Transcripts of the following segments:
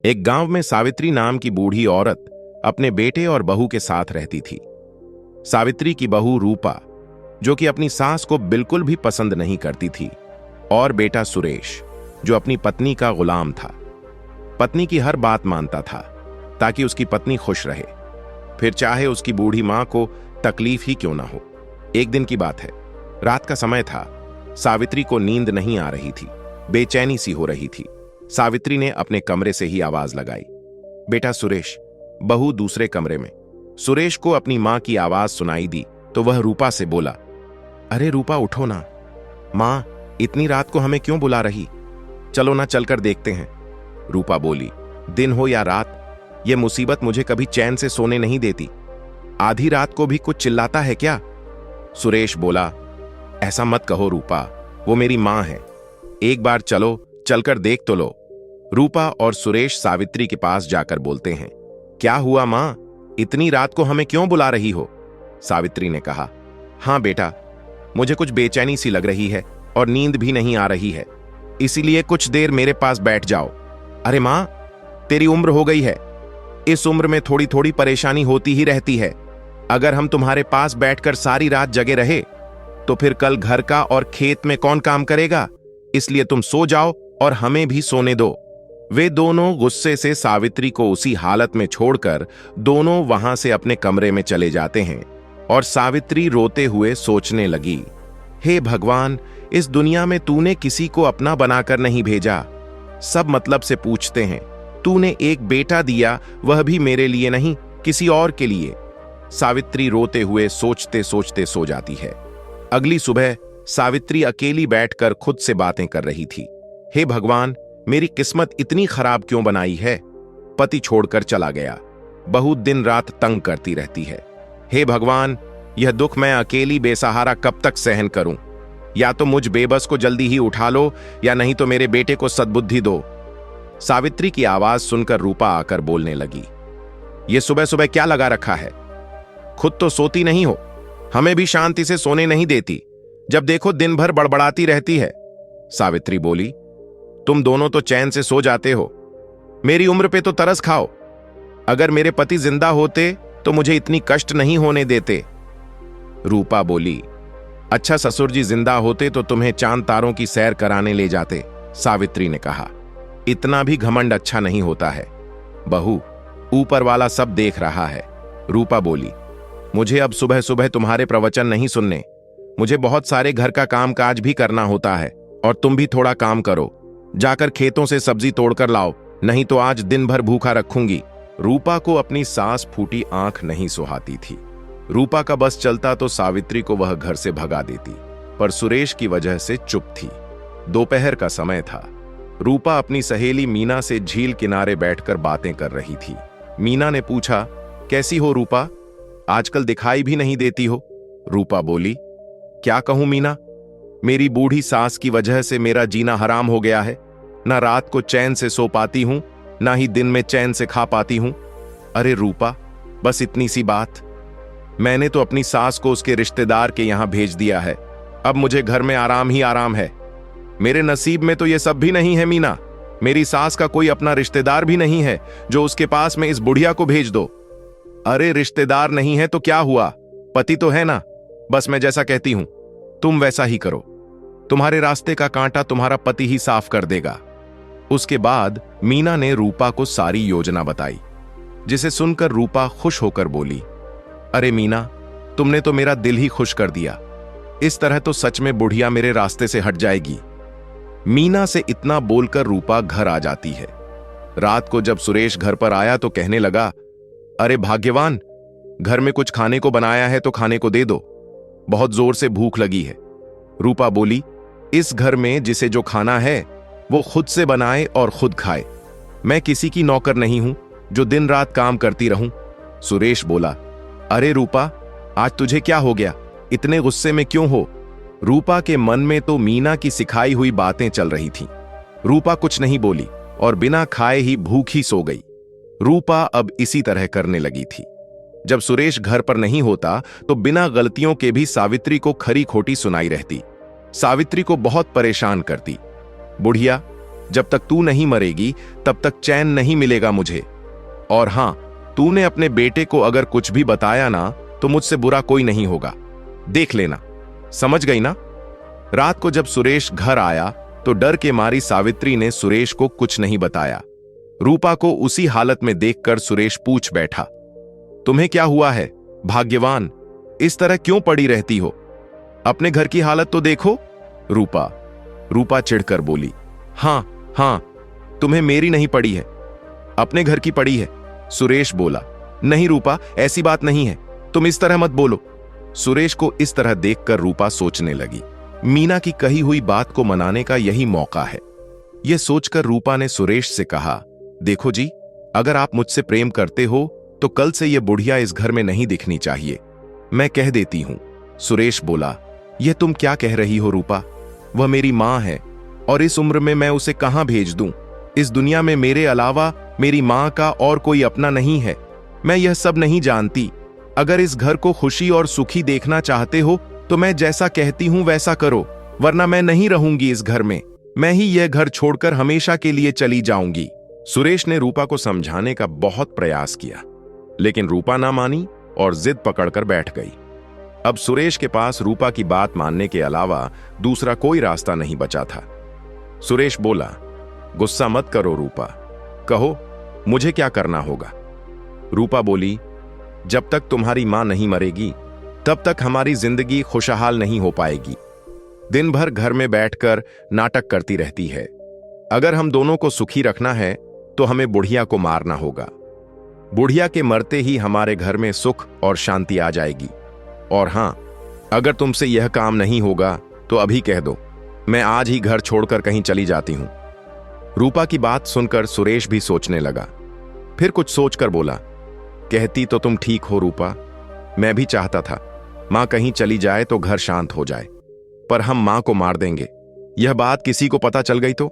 एक गांव में सावित्री नाम की बूढ़ी औरत अपने बेटे और बहू के साथ रहती थी। सावित्री की बहू रूपा, जो कि अपनी सास को बिल्कुल भी पसंद नहीं करती थी, और बेटा सुरेश, जो अपनी पत्नी का गुलाम था। पत्नी की हर बात मानता था ताकि उसकी पत्नी खुश रहे, फिर चाहे उसकी बूढ़ी मां को तकलीफ ही क्यों ना हो। एक दिन की बात है, रात का समय था। सावित्री को नींद नहीं आ रही थी, बेचैनी सी हो रही थी। सावित्री ने अपने कमरे से ही आवाज लगाई, बेटा सुरेश। बहू दूसरे कमरे में। सुरेश को अपनी मां की आवाज सुनाई दी तो वह रूपा से बोला, अरे रूपा उठो ना। मां, इतनी रात को हमें क्यों बुला रही? चलो ना, चलकर देखते हैं। रूपा बोली, दिन हो या रात, यह मुसीबत मुझे कभी चैन से सोने नहीं देती। आधी रात को भी कुछ चिल्लाता है क्या? सुरेश बोला, ऐसा मत कहो रूपा, वो मेरी मां है। एक बार चलो, चलकर देख तो लो। रूपा और सुरेश सावित्री के पास जाकर बोलते हैं, क्या हुआ मां, इतनी रात को हमें क्यों बुला रही हो? सावित्री ने कहा, हां बेटा, मुझे कुछ बेचैनी सी लग रही है और नींद भी नहीं आ रही है, इसीलिए कुछ देर मेरे पास बैठ जाओ। अरे मां, तेरी उम्र हो गई है, इस उम्र में थोड़ी थोड़ी परेशानी होती ही रहती है। अगर हम तुम्हारे पास बैठकर सारी रात जगे रहे तो फिर कल घर का और खेत में कौन काम करेगा? इसलिए तुम सो जाओ और हमें भी सोने दो। वे दोनों गुस्से से सावित्री को उसी हालत में छोड़कर दोनों वहां से अपने कमरे में चले जाते हैं और सावित्री रोते हुए सोचने लगी, हे भगवान, इस दुनिया में तूने किसी को अपना बनाकर नहीं भेजा। सब मतलब से पूछते हैं। तूने एक बेटा दिया, वह भी मेरे लिए नहीं, किसी और के लिए। सावित्री रोते हुए सोचते सोचते सो जाती है। अगली सुबह सावित्री अकेली बैठकर खुद से बातें कर रही थी। हे भगवान, मेरी किस्मत इतनी खराब क्यों बनाई है? पति छोड़कर चला गया, बहू दिन रात तंग करती रहती है। हे भगवान, यह दुख मैं अकेली बेसहारा कब तक सहन करूं? या तो मुझ बेबस को जल्दी ही उठा लो, या नहीं तो मेरे बेटे को सद्बुद्धि दो। सावित्री की आवाज सुनकर रूपा आकर बोलने लगी, ये सुबह सुबह क्या लगा रखा है? खुद तो सोती नहीं हो, हमें भी शांति से सोने नहीं देती। जब देखो दिन भर बड़बड़ाती रहती है। सावित्री बोली, तुम दोनों तो चैन से सो जाते हो, मेरी उम्र पे तो तरस खाओ। अगर मेरे पति जिंदा होते तो मुझे इतनी कष्ट नहीं होने देते। रूपा बोली, अच्छा ससुर जी जिंदा होते तो तुम्हें चांद तारों की सैर कराने ले जाते। सावित्री ने कहा, इतना भी घमंड अच्छा नहीं होता है बहू, ऊपर वाला सब देख रहा है। रूपा बोली, मुझे अब सुबह सुबह तुम्हारे प्रवचन नहीं सुनने, मुझे बहुत सारे घर का काम काज भी करना होता है, और तुम भी थोड़ा काम करो, जाकर खेतों से सब्जी तोड़कर लाओ, नहीं तो आज दिन भर भूखा रखूंगी। रूपा को अपनी सांस फूटी आंख नहीं सुहाती थी। रूपा का बस चलता तो सावित्री को वह घर से भगा देती, पर सुरेश की वजह से चुप थी। दोपहर का समय था। रूपा अपनी सहेली मीना से झील किनारे बैठकर बातें कर रही थी। मीना ने पूछा, कैसी हो रूपा, आजकल दिखाई भी नहीं देती हो? रूपा बोली, क्या कहूं मीना, मेरी बूढ़ी सास की वजह से मेरा जीना हराम हो गया है। ना रात को चैन से सो पाती हूं, ना ही दिन में चैन से खा पाती हूं। अरे रूपा, बस इतनी सी बात। मैंने तो अपनी सास को उसके रिश्तेदार के यहां भेज दिया है, अब मुझे घर में आराम ही आराम है। मेरे नसीब में तो यह सब भी नहीं है मीना, मेरी सास का कोई अपना रिश्तेदार भी नहीं है जो उसके पास में इस बुढ़िया को भेज दो। अरे रिश्तेदार नहीं है तो क्या हुआ, पति तो है ना। बस मैं जैसा कहती हूं तुम वैसा ही करो, तुम्हारे रास्ते का कांटा तुम्हारा पति ही साफ कर देगा। उसके बाद मीना ने रूपा को सारी योजना बताई, जिसे सुनकर रूपा खुश होकर बोली, अरे मीना, तुमने तो मेरा दिल ही खुश कर दिया। इस तरह तो सच में बुढ़िया मेरे रास्ते से हट जाएगी। मीना से इतना बोलकर रूपा घर आ जाती है। रात को जब सुरेश घर पर आया तो कहने लगा, अरे भाग्यवान, घर में कुछ खाने को बनाया है तो खाने को दे दो, बहुत जोर से भूख लगी है। रूपा बोली, इस घर में जिसे जो खाना है वो खुद से बनाए और खुद खाए, मैं किसी की नौकर नहीं हूं जो दिन रात काम करती रहूं। सुरेश बोला, अरे रूपा, आज तुझे क्या हो गया, इतने गुस्से में क्यों हो? रूपा के मन में तो मीना की सिखाई हुई बातें चल रही थीं। रूपा कुछ नहीं बोली और बिना खाए ही भूखी सो गई। रूपा अब इसी तरह करने लगी थी। जब सुरेश घर पर नहीं होता तो बिना गलतियों के भी सावित्री को खरी खोटी सुनाई रहती। सावित्री को बहुत परेशान करती, बुढ़िया, जब तक तू नहीं मरेगी तब तक चैन नहीं मिलेगा मुझे। और हां, तूने अपने बेटे को अगर कुछ भी बताया ना तो मुझसे बुरा कोई नहीं होगा, देख लेना, समझ गई ना? रात को जब सुरेश घर आया तो डर के मारी सावित्री ने सुरेश को कुछ नहीं बताया। रूपा को उसी हालत में देखकर सुरेश पूछ बैठा, तुम्हें क्या हुआ है भाग्यवान, इस तरह क्यों पड़ी रहती हो? अपने घर की हालत तो देखो। रूपा चिढ़कर बोली, हां हां, तुम्हें मेरी नहीं पड़ी है, अपने घर की पड़ी है। सुरेश बोला, नहीं रूपा, ऐसी बात नहीं है, तुम इस तरह मत बोलो। सुरेश को इस तरह देखकर रूपा सोचने लगी, मीना की कही हुई बात को मनाने का यही मौका है। यह सोचकर रूपा ने सुरेश से कहा, देखो जी, अगर आप मुझसे प्रेम करते हो तो कल से यह बुढ़िया इस घर में नहीं दिखनी चाहिए, मैं कह देती हूं। सुरेश बोला, यह तुम क्या कह रही हो रूपा? वह मेरी मां है और इस उम्र में मैं उसे कहां भेज दूं? इस दुनिया में मेरे अलावा मेरी मां का और कोई अपना नहीं है। मैं यह सब नहीं जानती। अगर इस घर को खुशी और सुखी देखना चाहते हो तो मैं जैसा कहती हूं वैसा करो, वरना मैं नहीं रहूंगी इस घर में। मैं ही यह घर छोड़कर हमेशा के लिए चली जाऊंगी। सुरेश ने रूपा को समझाने का बहुत प्रयास किया, लेकिन रूपा ना मानी और जिद पकड़कर बैठ गई। अब सुरेश के पास रूपा की बात मानने के अलावा दूसरा कोई रास्ता नहीं बचा था। सुरेश बोला, गुस्सा मत करो रूपा, कहो मुझे क्या करना होगा? रूपा बोली, जब तक तुम्हारी मां नहीं मरेगी तब तक हमारी जिंदगी खुशहाल नहीं हो पाएगी। दिन भर घर में बैठकर नाटक करती रहती है। अगर हम दोनों को सुखी रखना है तो हमें बुढ़िया को मारना होगा। बुढ़िया के मरते ही हमारे घर में सुख और शांति आ जाएगी। और हां, अगर तुमसे यह काम नहीं होगा तो अभी कह दो, मैं आज ही घर छोड़कर कहीं चली जाती हूं। रूपा की बात सुनकर सुरेश भी सोचने लगा, फिर कुछ सोचकर बोला, कहती तो तुम ठीक हो रूपा, मैं भी चाहता था मां कहीं चली जाए तो घर शांत हो जाए, पर हम मां को मार देंगे, यह बात किसी को पता चल गई तो?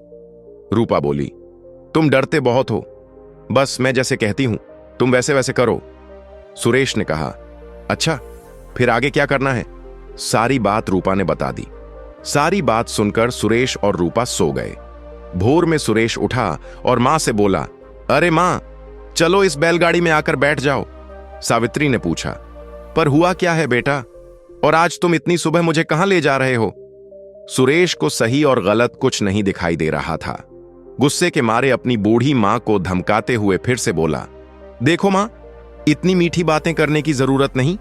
रूपा बोली, तुम डरते बहुत हो, बस मैं जैसे कहती हूं तुम वैसे वैसे करो। सुरेश ने कहा, अच्छा फिर आगे क्या करना है? सारी बात रूपा ने बता दी। सारी बात सुनकर सुरेश और रूपा सो गए। भोर में सुरेश उठा और मां से बोला, अरे मां, चलो इस बैलगाड़ी में आकर बैठ जाओ। सावित्री ने पूछा, पर हुआ क्या है बेटा, और आज तुम इतनी सुबह मुझे कहां ले जा रहे हो? सुरेश को सही और गलत कुछ नहीं दिखाई दे रहा था। गुस्से के मारे अपनी बूढ़ी मां को धमकाते हुए फिर से बोला, देखो मां, इतनी मीठी बातें करने की जरूरत नहीं।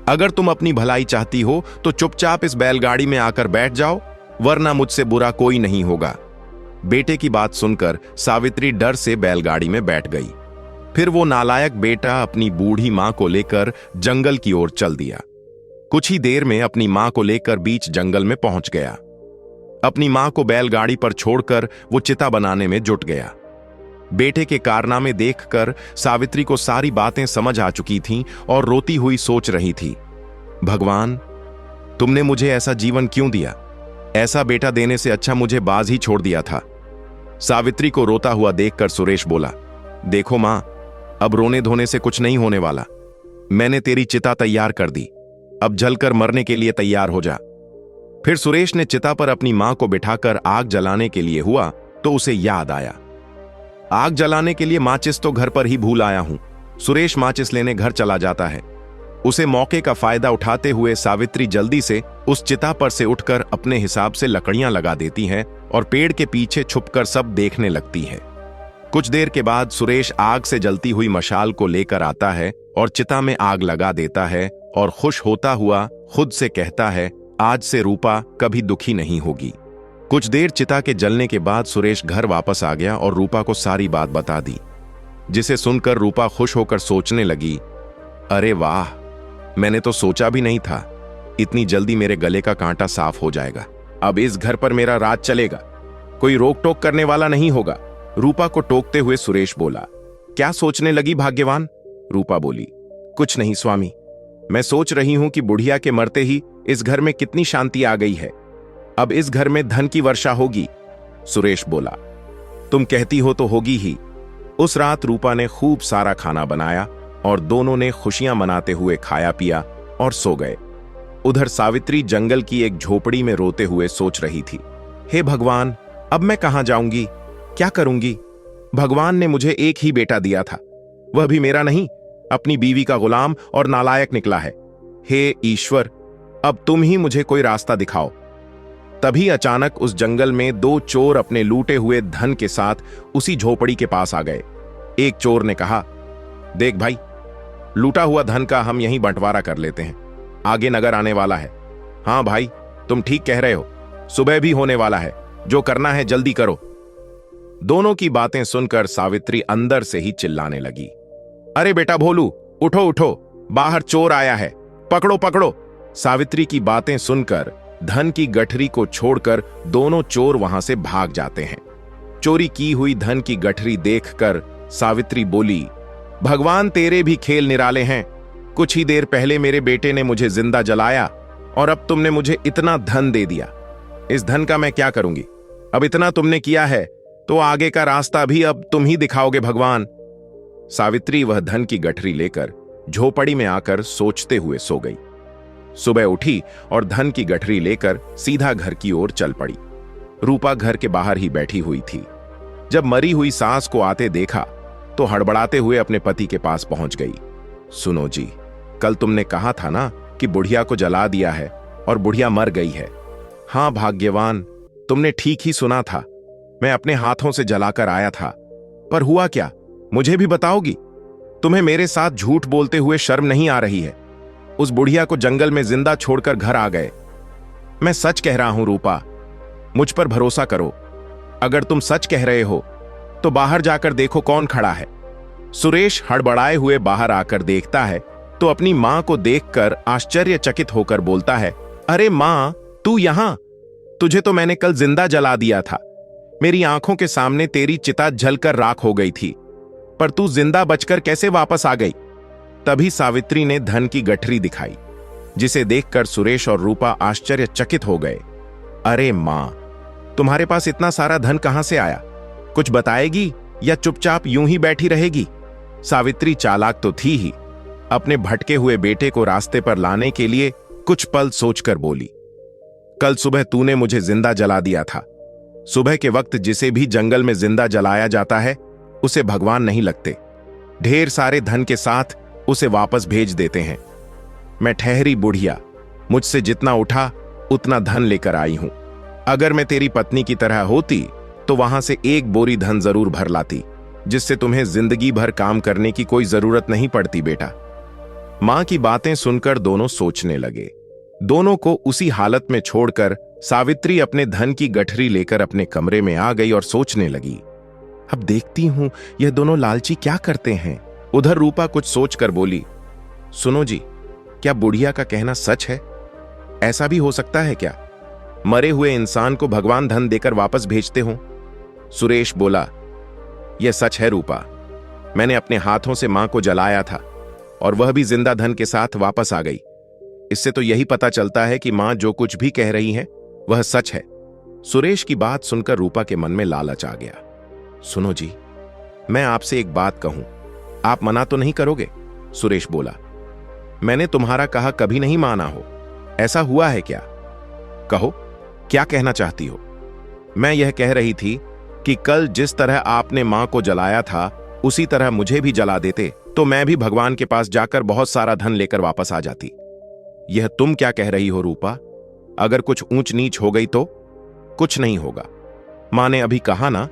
अगर तुम अपनी भलाई चाहती हो तो चुपचाप इस बैलगाड़ी में आकर बैठ जाओ, वरना मुझसे बुरा कोई नहीं होगा। बेटे की बात सुनकर सावित्री डर से बैलगाड़ी में बैठ गई। फिर वो नालायक बेटा अपनी बूढ़ी मां को लेकर जंगल की ओर चल दिया। कुछ ही देर में अपनी मां को लेकर बीच जंगल में पहुंच गया। अपनी मां को बैलगाड़ी पर छोड़कर वो चिता बनाने में जुट गया। बेटे के कारनामे देखकर सावित्री को सारी बातें समझ आ चुकी थीं और रोती हुई सोच रही थी, भगवान, तुमने मुझे ऐसा जीवन क्यों दिया? ऐसा बेटा देने से अच्छा मुझे बाज ही छोड़ दिया था। सावित्री को रोता हुआ देखकर सुरेश बोला, देखो मां, अब रोने धोने से कुछ नहीं होने वाला। मैंने तेरी चिता तैयार कर दी, अब जलकर मरने के लिए तैयार हो जा। फिर सुरेश ने चिता पर अपनी मां को बिठाकर आग जलाने के लिए हुआ तो उसे याद आया, आग जलाने के लिए माचिस तो घर पर ही भूल आया हूं। सुरेश माचिस लेने घर चला जाता है। उसे मौके का फायदा उठाते हुए सावित्री जल्दी से उस चिता पर से उठकर अपने हिसाब से लकड़ियां लगा देती हैं और पेड़ के पीछे छुपकर सब देखने लगती है। कुछ देर के बाद सुरेश आग से जलती हुई मशाल को लेकर आता है और चिता में आग लगा देता है और खुश होता हुआ खुद से कहता है, आज से रूपा कभी दुखी नहीं होगी। कुछ देर चिता के जलने के बाद सुरेश घर वापस आ गया और रूपा को सारी बात बता दी, जिसे सुनकर रूपा खुश होकर सोचने लगी, अरे वाह, मैंने तो सोचा भी नहीं था इतनी जल्दी मेरे गले का कांटा साफ हो जाएगा। अब इस घर पर मेरा राज चलेगा, कोई रोक टोक करने वाला नहीं होगा। रूपा को टोकते हुए सुरेश बोला, क्या सोचने लगी भाग्यवान? रूपा बोली, कुछ नहीं स्वामी, मैं सोच रही हूं कि बुढ़िया के मरते ही इस घर में कितनी शांति आ गई है, अब इस घर में धन की वर्षा होगी। सुरेश बोला, तुम कहती हो तो होगी ही। उस रात रूपा ने खूब सारा खाना बनाया और दोनों ने खुशियां मनाते हुए खाया पिया और सो गए। उधर सावित्री जंगल की एक झोपड़ी में रोते हुए सोच रही थी, हे भगवान, अब मैं कहां जाऊंगी? क्या करूंगी? भगवान ने मुझे एक ही बेटा दिया था, वह भी मेरा नहीं, अपनी बीवी का गुलाम और नालायक निकला है। हे ईश्वर, अब तुम ही मुझे कोई रास्ता दिखाओ। तभी अचानक उस जंगल में दो चोर अपने लूटे हुए धन के साथ उसी झोपड़ी के पास आ गए। एक चोर ने कहा, देख भाई, लूटा हुआ धन का हम यहीं बंटवारा कर लेते हैं, आगे नगर आने वाला है। हाँ भाई, तुम ठीक कह रहे हो, सुबह भी होने वाला है, जो करना है जल्दी करो। दोनों की बातें सुनकर सावित्री अंदर से ही चिल्लाने लगी, अरे बेटा भोलू, उठो उठो, बाहर चोर आया है, पकड़ो पकड़ो। सावित्री की बातें सुनकर धन की गठरी को छोड़कर दोनों चोर वहां से भाग जाते हैं। चोरी की हुई धन की गठरी देखकर सावित्री बोली, भगवान तेरे भी खेल निराले हैं। कुछ ही देर पहले मेरे बेटे ने मुझे जिंदा जलाया और अब तुमने मुझे इतना धन दे दिया। इस धन का मैं क्या करूंगी? अब इतना तुमने किया है तो आगे का रास्ता भी अब तुम ही दिखाओगे भगवान। सावित्री वह धन की गठरी लेकर झोपड़ी में आकर सोचते हुए सो गई। सुबह उठी और धन की गठरी लेकर सीधा घर की ओर चल पड़ी। रूपा घर के बाहर ही बैठी हुई थी। जब मरी हुई सास को आते देखा तो हड़बड़ाते हुए अपने पति के पास पहुंच गई। सुनो जी, कल तुमने कहा था ना कि बुढ़िया को जला दिया है और बुढ़िया मर गई है। हाँ भाग्यवान, तुमने ठीक ही सुना था, मैं अपने हाथों से जलाकर आया था। पर हुआ क्या, मुझे भी बताओगी? तुम्हें मेरे साथ झूठ बोलते हुए शर्म नहीं आ रही है? उस बुढ़िया को जंगल में जिंदा छोड़कर घर आ गए। मैं सच कह रहा हूं रूपा, मुझ पर भरोसा करो। अगर तुम सच कह रहे हो तो बाहर जाकर देखो कौन खड़ा है। सुरेश हड़बड़ाए हुए बाहर आकर देखता है तो अपनी मां को देखकर आश्चर्यचकित होकर बोलता है, अरे मां, तू यहां? तुझे तो मैंने कल जिंदा जला दिया था। मेरी आंखों के सामने तेरी चिता जलकर राख हो गई थी, पर तू जिंदा बचकर कैसे वापस आ गई? तभी सावित्री ने धन की गठरी दिखाई, जिसे देखकर सुरेश और रूपा आश्चर्यचकित हो गए। अरे मां, तुम्हारे पास इतना सारा धन कहां से आया? कुछ बताएगी या चुपचाप यूं ही बैठी रहेगी? सावित्री चालाक तो थी ही, अपने भटके हुए बेटे को रास्ते पर लाने के लिए कुछ पल सोचकर बोली, कल सुबह तूने मुझे जिंदा जला दिया था। सुबह के वक्त जिसे भी जंगल में जिंदा जलाया जाता है उसे भगवान नहीं लगते, ढेर सारे धन के साथ उसे वापस भेज देते हैं। मैं ठहरी बुढ़िया, मुझसे जितना उठा उतना धन लेकर आई हूं। अगर मैं तेरी पत्नी की तरह होती तो वहां से एक बोरी धन जरूर भर लाती, जिससे तुम्हें जिंदगी भर काम करने की कोई जरूरत नहीं पड़ती बेटा। मां की बातें सुनकर दोनों सोचने लगे। दोनों को उसी हालत में छोड़कर सावित्री अपने धन की गठरी लेकर अपने कमरे में आ गई और सोचने लगी, अब देखती हूं यह दोनों लालची क्या करते हैं। उधर रूपा कुछ सोचकर बोली, सुनो जी, क्या बुढ़िया का कहना सच है? ऐसा भी हो सकता है क्या, मरे हुए इंसान को भगवान धन देकर वापस भेजते हो? सुरेश बोला, यह सच है रूपा, मैंने अपने हाथों से मां को जलाया था और वह भी जिंदा धन के साथ वापस आ गई। इससे तो यही पता चलता है कि मां जो कुछ भी कह रही है वह सच है। सुरेश की बात सुनकर रूपा के मन में लालच आ गया। सुनो जी, मैं आपसे एक बात कहूं, आप मना तो नहीं करोगे? सुरेश बोला, मैंने तुम्हारा कहा कभी नहीं माना हो, ऐसा हुआ है क्या? कहो, क्या कहना चाहती हो? मैं यह कह रही थी कि कल जिस तरह आपने मां को जलाया था उसी तरह मुझे भी जला देते तो मैं भी भगवान के पास जाकर बहुत सारा धन लेकर वापस आ जाती। यह तुम क्या कह रही हो रूपा? अगर कुछ ऊंच नीच हो गई तो? कुछ नहीं होगा। मां ने अभी कहा ना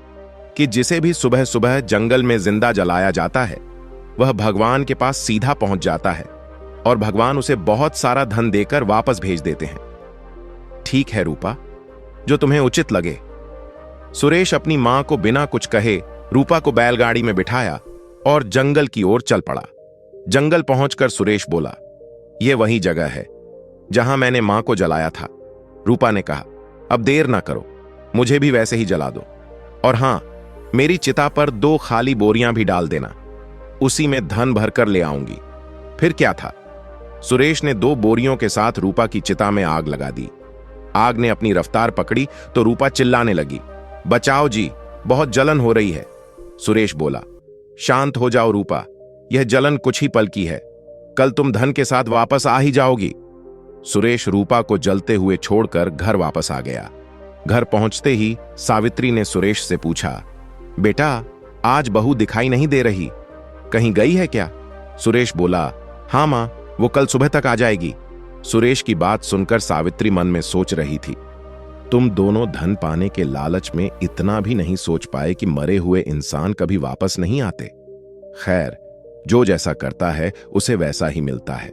कि जिसे भी सुबह सुबह जंगल में जिंदा जलाया जाता है वह भगवान के पास सीधा पहुंच जाता है और भगवान उसे बहुत सारा धन देकर वापस भेज देते हैं। ठीक है रूपा, जो तुम्हें उचित लगे। सुरेश अपनी मां को बिना कुछ कहे रूपा को बैलगाड़ी में बिठाया और जंगल की ओर चल पड़ा। जंगल पहुंचकर सुरेश बोला, यह वही जगह है जहां मैंने मां को जलाया था। रूपा ने कहा, अब देर ना करो, मुझे भी वैसे ही जला दो, और हां, मेरी चिता पर 2 खाली बोरियां भी डाल देना, उसी में धन भरकर ले आऊंगी। फिर क्या था, सुरेश ने 2 बोरियों के साथ रूपा की चिता में आग लगा दी। आग ने अपनी रफ्तार पकड़ी तो रूपा चिल्लाने लगी, बचाओ जी, बहुत जलन हो रही है। सुरेश बोला, शांत हो जाओ रूपा, यह जलन कुछ ही पल की है, कल तुम धन के साथ वापस आ ही जाओगी। सुरेश रूपा को जलते हुए छोड़कर घर वापस आ गया। घर पहुंचते ही सावित्री ने सुरेश से पूछा, बेटा, आज बहू दिखाई नहीं दे रही, कहीं गई है क्या? सुरेश बोला, हाँ मां, वो कल सुबह तक आ जाएगी। सुरेश की बात सुनकर सावित्री मन में सोच रही थी, तुम दोनों धन पाने के लालच में इतना भी नहीं सोच पाए कि मरे हुए इंसान कभी वापस नहीं आते। खैर, जो जैसा करता है उसे वैसा ही मिलता है।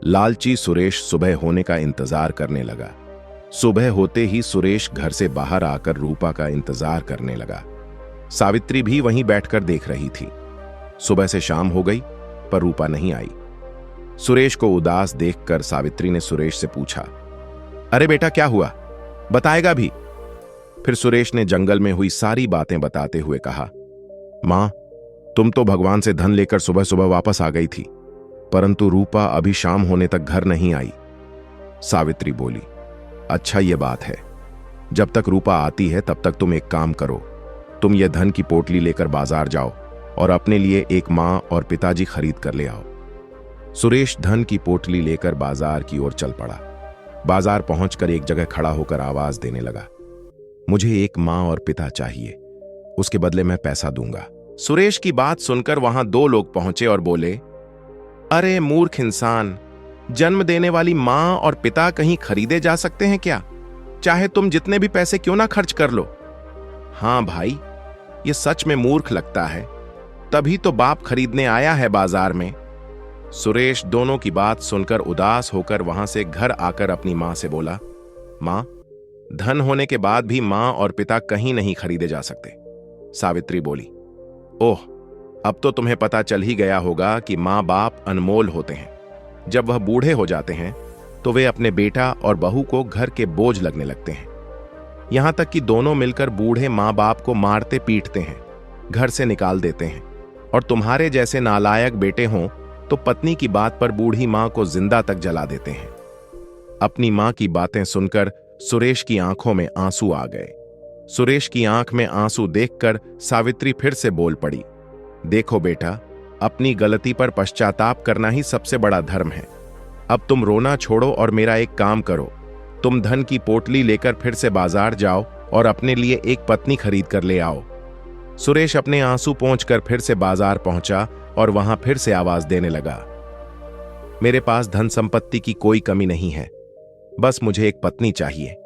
लालची सुरेश सुबह होने का इंतजार करने लगा। सुबह होते ही सुरेश घर से बाहर आकर रूपा का इंतजार करने लगा। सावित्री भी वहीं बैठकर देख रही थी। सुबह से शाम हो गई पर रूपा नहीं आई। सुरेश को उदास देखकर सावित्री ने सुरेश से पूछा, अरे बेटा, क्या हुआ, बताएगा भी? फिर सुरेश ने जंगल में हुई सारी बातें बताते हुए कहा, मां, तुम तो भगवान से धन लेकर सुबह सुबह वापस आ गई थी, परंतु रूपा अभी शाम होने तक घर नहीं आई। सावित्री बोली, अच्छा ये बात है, जब तक रूपा आती है तब तक तुम एक काम करो, तुम ये धन की पोटली लेकर बाजार जाओ और अपने लिए एक मां और पिताजी खरीद कर ले आओ। सुरेश धन की पोटली लेकर बाजार की ओर चल पड़ा। बाजार पहुंचकर एक जगह खड़ा होकर आवाज देने लगा, मुझे एक मां और पिता चाहिए, उसके बदले मैं पैसा दूंगा। सुरेश की बात सुनकर वहां दो लोग पहुंचे और बोले, अरे मूर्ख इंसान, जन्म देने वाली मां और पिता कहीं खरीदे जा सकते हैं क्या? चाहे तुम जितने भी पैसे क्यों ना खर्च कर लो। हां भाई, ये सच में मूर्ख लगता है, तभी तो बाप खरीदने आया है बाजार में। सुरेश दोनों की बात सुनकर उदास होकर वहां से घर आकर अपनी मां से बोला, मां, धन होने के बाद भी मां और पिता कहीं नहीं खरीदे जा सकते। सावित्री बोली, ओह, अब तो तुम्हें पता चल ही गया होगा कि मां बाप अनमोल होते हैं। जब वह बूढ़े हो जाते हैं तो वे अपने बेटा और बहू को घर के बोझ लगने लगते हैं। यहां तक कि दोनों मिलकर बूढ़े मां बाप को मारते पीटते हैं, घर से निकाल देते हैं। और तुम्हारे जैसे नालायक बेटे हों तो पत्नी की बात पर बूढ़ी मां को जिंदा तक जला देते हैं। अपनी मां की बातें सुनकर सुरेश की आंखों में आंसू आ गए। सुरेश की आंख में आंसू देखकर सावित्री फिर से बोल पड़ी, देखो बेटा, अपनी गलती पर पश्चाताप करना ही सबसे बड़ा धर्म है। अब तुम रोना छोड़ो और मेरा एक काम करो, तुम धन की पोटली लेकर फिर से बाजार जाओ और अपने लिए एक पत्नी खरीद कर ले आओ। सुरेश अपने आंसू पोंछकर फिर से बाजार पहुंचा और वहां फिर से आवाज देने लगा, मेरे पास धन संपत्ति की कोई कमी नहीं है, बस मुझे एक पत्नी चाहिए।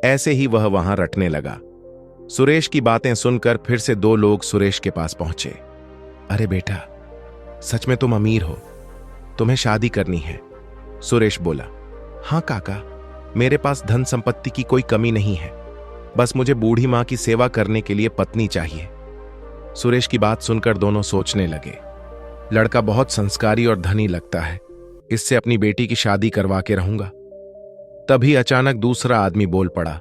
ऐसे ही वह वहां रटने लगा। सुरेश की बातें सुनकर फिर से दो लोग सुरेश के पास पहुंचे। अरे बेटा, सच में तुम अमीर हो, तुम्हें शादी करनी है? सुरेश बोला, हां काका, मेरे पास धन संपत्ति की कोई कमी नहीं है, बस मुझे बूढ़ी मां की सेवा करने के लिए पत्नी चाहिए। सुरेश की बात सुनकर दोनों सोचने लगे, लड़का बहुत संस्कारी और धनी लगता है, इससे अपनी बेटी की शादी करवा के रहूंगा। तभी अचानक दूसरा आदमी बोल पड़ा,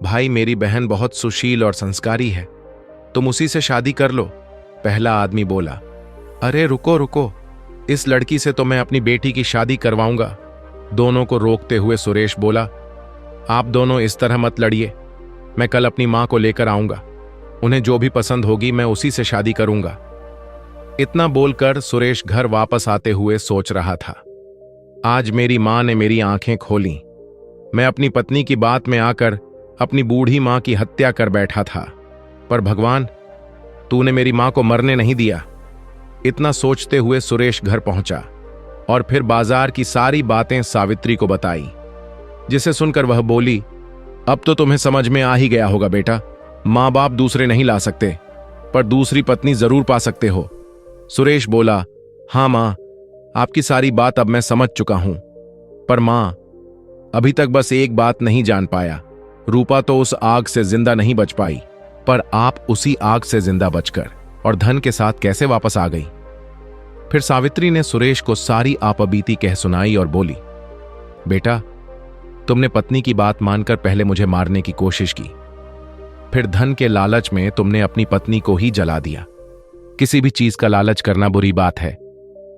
भाई, मेरी बहन बहुत सुशील और संस्कारी है, तुम उसी से शादी कर लो। पहला आदमी बोला, अरे रुको रुको, इस लड़की से तो मैं अपनी बेटी की शादी करवाऊंगा। दोनों को रोकते हुए सुरेश बोला, आप दोनों इस तरह मत लड़िए, मैं कल अपनी मां को लेकर आऊंगा, उन्हें जो भी पसंद होगी मैं उसी से शादी करूंगा। इतना बोलकर सुरेश घर वापस आते हुए सोच रहा था, आज मेरी मां ने मेरी आंखें खोली, मैं अपनी पत्नी की बात में आकर अपनी बूढ़ी मां की हत्या कर बैठा था, पर भगवान, तूने मेरी मां को मरने नहीं दिया। इतना सोचते हुए सुरेश घर पहुंचा और फिर बाजार की सारी बातें सावित्री को बताई, जिसे सुनकर वह बोली, अब तो तुम्हें समझ में आ ही गया होगा बेटा, मां बाप दूसरे नहीं ला सकते, पर दूसरी पत्नी जरूर पा सकते हो। सुरेश बोला, हां मां, आपकी सारी बात अब मैं समझ चुका हूं, पर मां, अभी तक बस एक बात नहीं जान पाया, रूपा तो उस आग से जिंदा नहीं बच पाई, पर आप उसी आग से जिंदा बचकर और धन के साथ कैसे वापस आ गई? फिर सावित्री ने सुरेश को सारी आपबीती कह सुनाई और बोली, बेटा, तुमने पत्नी की बात मानकर पहले मुझे मारने की कोशिश की, फिर धन के लालच में तुमने अपनी पत्नी को ही जला दिया। किसी भी चीज का लालच करना बुरी बात है।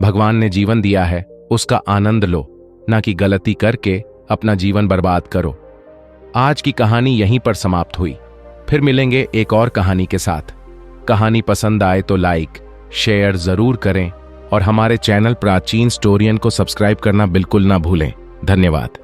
भगवान ने जीवन दिया है, उसका आनंद लो, ना कि गलती करके अपना जीवन बर्बाद करो। आज की कहानी यहीं पर समाप्त हुई। फिर मिलेंगे एक और कहानी के साथ। कहानी पसंद आए तो लाइक, शेयर जरूर करें और हमारे चैनल प्राचीन स्टोरियन को सब्सक्राइब करना बिल्कुल ना भूलें। धन्यवाद।